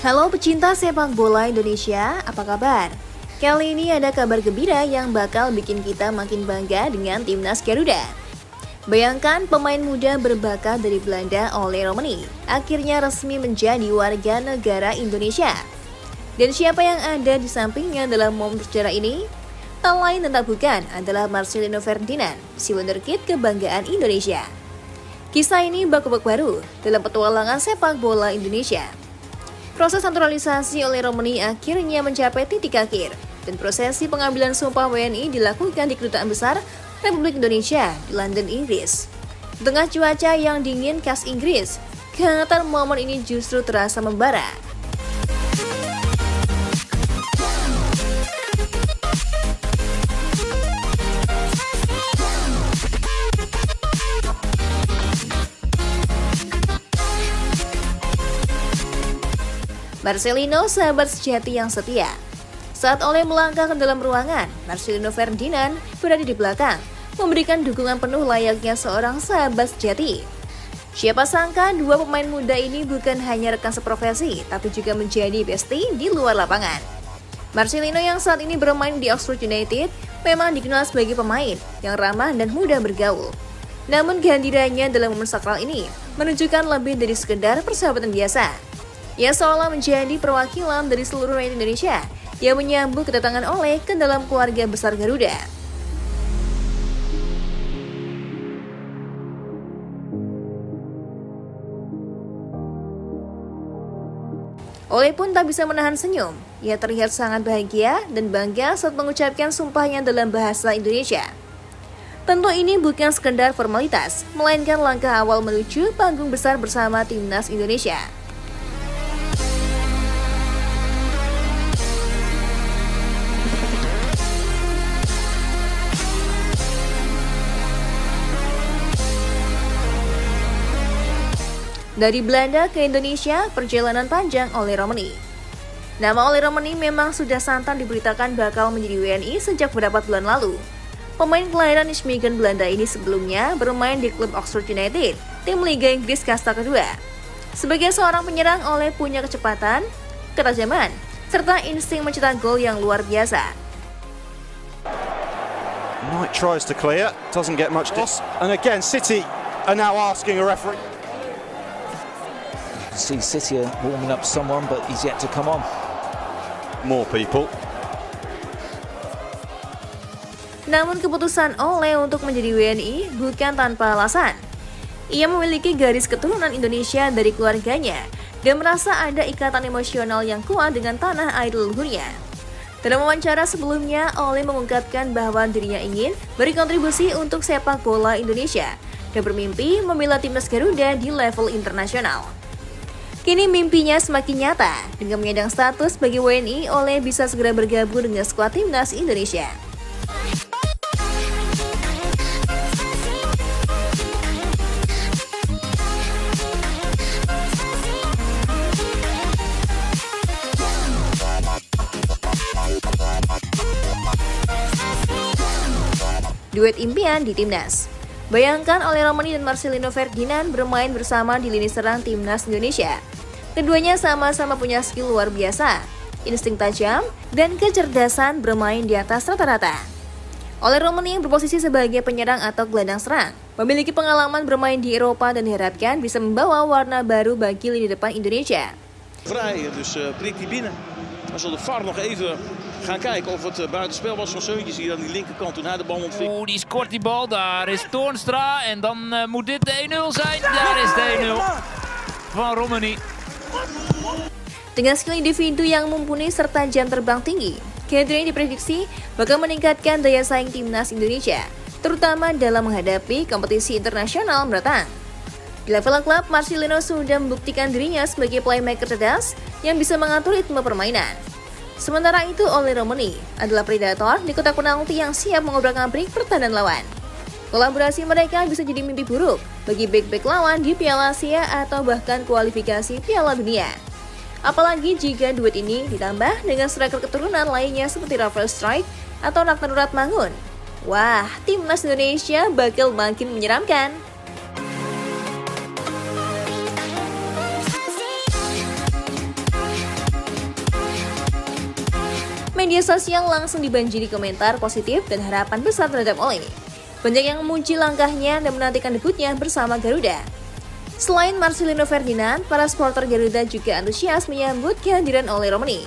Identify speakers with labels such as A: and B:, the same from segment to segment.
A: Halo pecinta sepak bola Indonesia, apa kabar? Kali ini ada kabar gembira yang bakal bikin kita makin bangga dengan timnas Garuda. Bayangkan pemain muda berbakat dari Belanda Ole Romani akhirnya resmi menjadi warga negara Indonesia. Dan siapa yang ada di sampingnya dalam momen sejarah ini? Tak lain dan tak bukan adalah Marcelino Ferdinand, si wonderkid kebanggaan Indonesia. Kisah ini bak baru dalam petualangan sepak bola Indonesia. Proses naturalisasi oleh Romani akhirnya mencapai titik akhir dan prosesi pengambilan sumpah WNI dilakukan di Kedutaan Besar Republik Indonesia di London, Inggris. Di tengah cuaca yang dingin khas Inggris, kehangatan momen ini justru terasa membara. Marcelino, sahabat sejati yang setia. Saat Ole melangkah ke dalam ruangan, Marcelino Ferdinand berada di belakang, memberikan dukungan penuh layaknya seorang sahabat sejati. Siapa sangka dua pemain muda ini bukan hanya rekan seprofesi, tapi juga menjadi bestie di luar lapangan. Marcelino yang saat ini bermain di Oxford United memang dikenal sebagai pemain yang ramah dan mudah bergaul. Namun kehadirannya dalam momen sakral ini menunjukkan lebih dari sekedar persahabatan biasa. Ia seolah menjadi perwakilan dari seluruh rakyat Indonesia yang menyambut kedatangan Ole ke dalam keluarga besar Garuda. Ole pun tak bisa menahan senyum. Ia terlihat sangat bahagia dan bangga saat mengucapkan sumpahnya dalam bahasa Indonesia. Tentu ini bukan sekedar formalitas, melainkan langkah awal menuju panggung besar bersama timnas Indonesia. Dari Belanda ke Indonesia, perjalanan panjang Ole Romani. Nama Ole Romani memang sudah santan diberitakan bakal menjadi WNI sejak beberapa bulan lalu. Pemain kelahiran Nijmegen, Belanda ini sebelumnya bermain di klub Oxford United, tim Liga Inggris kasta kedua. Sebagai seorang penyerang, Ole punya kecepatan, ketajaman, serta insting mencetak gol yang luar biasa.
B: Knight tries to clear, doesn't get much and again City are now asking a referee.
C: See City are warming up someone, but he's yet to come on.
B: More people.
A: Namun keputusan Ole untuk menjadi WNI bukan tanpa alasan. Ia memiliki garis keturunan Indonesia dari keluarganya dan merasa ada ikatan emosional yang kuat dengan tanah air leluhurnya. Dalam wawancara sebelumnya, Ole mengungkapkan bahwa dirinya ingin berkontribusi untuk sepak bola Indonesia dan bermimpi membela timnas Garuda di level internasional. Kini mimpinya semakin nyata. Dengan menyandang status sebagai WNI, Ole bisa segera bergabung dengan skuad timnas Indonesia. Duet impian di timnas. Bayangkan Ole Romani dan Marcelino Ferdinand bermain bersama di lini serang timnas Indonesia. Keduanya sama-sama punya skill luar biasa, insting tajam, dan kecerdasan bermain di atas rata-rata. Ole Romani yang berposisi sebagai penyerang atau gelandang serang, memiliki pengalaman bermain di Eropa dan diharapkan bisa membawa warna baru bagi lini depan Indonesia.
D: Vrij, dus prikt hij binnen. Dan zal de VAR nog even gaan kijken of het buitenspel was van Seuntjes hier aan die linkerkant toen hij de bal ontving.
E: Die scoort die bal, daar is Toornstra en dan moet dit de 1-0 zijn. Daar is de 1-0 van Romani.
A: Dengan skill individu yang mumpuni serta jam terbang tinggi, kehadirannya diprediksi bakal meningkatkan daya saing timnas Indonesia, terutama dalam menghadapi kompetisi internasional mendatang. Di level klub, Marcelino sudah membuktikan dirinya sebagai playmaker cerdas yang bisa mengatur ritme permainan. Sementara itu, Ole Romani adalah predator di kotak penalti yang siap mengobrak-abrik pertahanan lawan. Kolaborasi mereka bisa jadi mimpi buruk bagi bek-bek lawan di Piala Asia atau bahkan kualifikasi Piala Dunia. Apalagi jika duet ini ditambah dengan striker keturunan lainnya seperti Rafael Struijk atau Ratna Mangun. Wah, timnas Indonesia bakal makin menyeramkan. Media sosial langsung dibanjiri komentar positif dan harapan besar terhadap Ole. Banyak yang memuji langkahnya dan menantikan debutnya bersama Garuda. Selain Marcelino Ferdinand, para supporter Garuda juga antusias menyambut kehadiran Ole Romeni.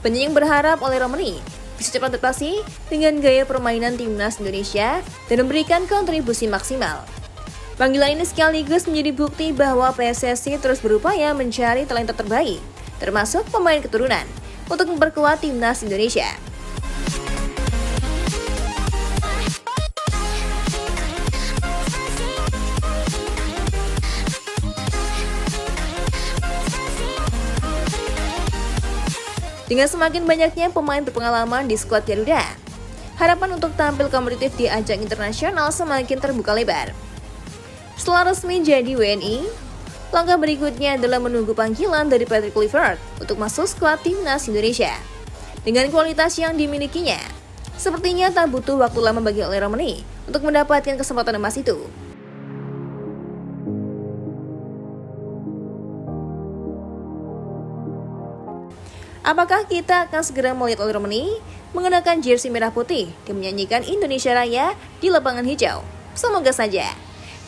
A: Banyak yang berharap Ole Romeni bisa cepat adaptasi dengan gaya permainan timnas Indonesia dan memberikan kontribusi maksimal. Panggilan ini sekaligus menjadi bukti bahwa PSSI terus berupaya mencari talenta terbaik, termasuk pemain keturunan, untuk memperkuat timnas Indonesia. Dengan semakin banyaknya pemain berpengalaman di skuad Garuda, harapan untuk tampil kompetitif di ajang internasional semakin terbuka lebar. Setelah resmi jadi WNI, langkah berikutnya adalah menunggu panggilan dari Patrick Kluivert untuk masuk skuad timnas Indonesia. Dengan kualitas yang dimilikinya, sepertinya tak butuh waktu lama bagi Ole Romeni untuk mendapatkan kesempatan emas itu. Apakah kita akan segera melihat Ole Romeni mengenakan jersey merah putih dan menyanyikan Indonesia Raya di lapangan hijau? Semoga saja.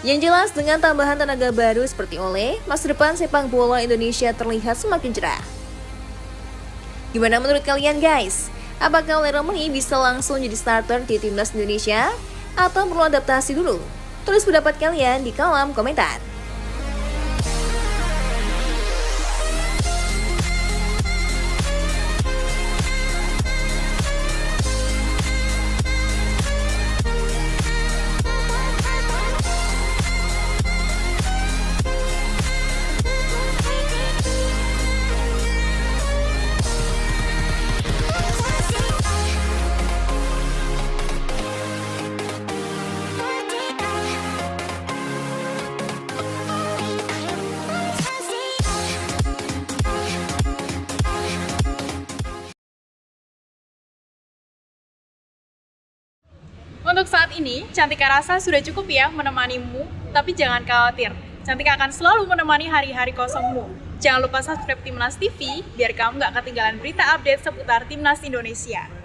A: Yang jelas dengan tambahan tenaga baru seperti Ole, masa depan sepak bola Indonesia terlihat semakin cerah. Gimana menurut kalian guys? Apakah Ole Romeni bisa langsung jadi starter di timnas Indonesia atau perlu adaptasi dulu? Tulis pendapat kalian di kolom komentar.
F: Untuk saat ini, Cantika rasa sudah cukup ya menemanimu, tapi jangan khawatir. Cantika akan selalu menemani hari-hari kosongmu. Jangan lupa subscribe Timnas TV, biar kamu nggak ketinggalan berita update seputar Timnas Indonesia.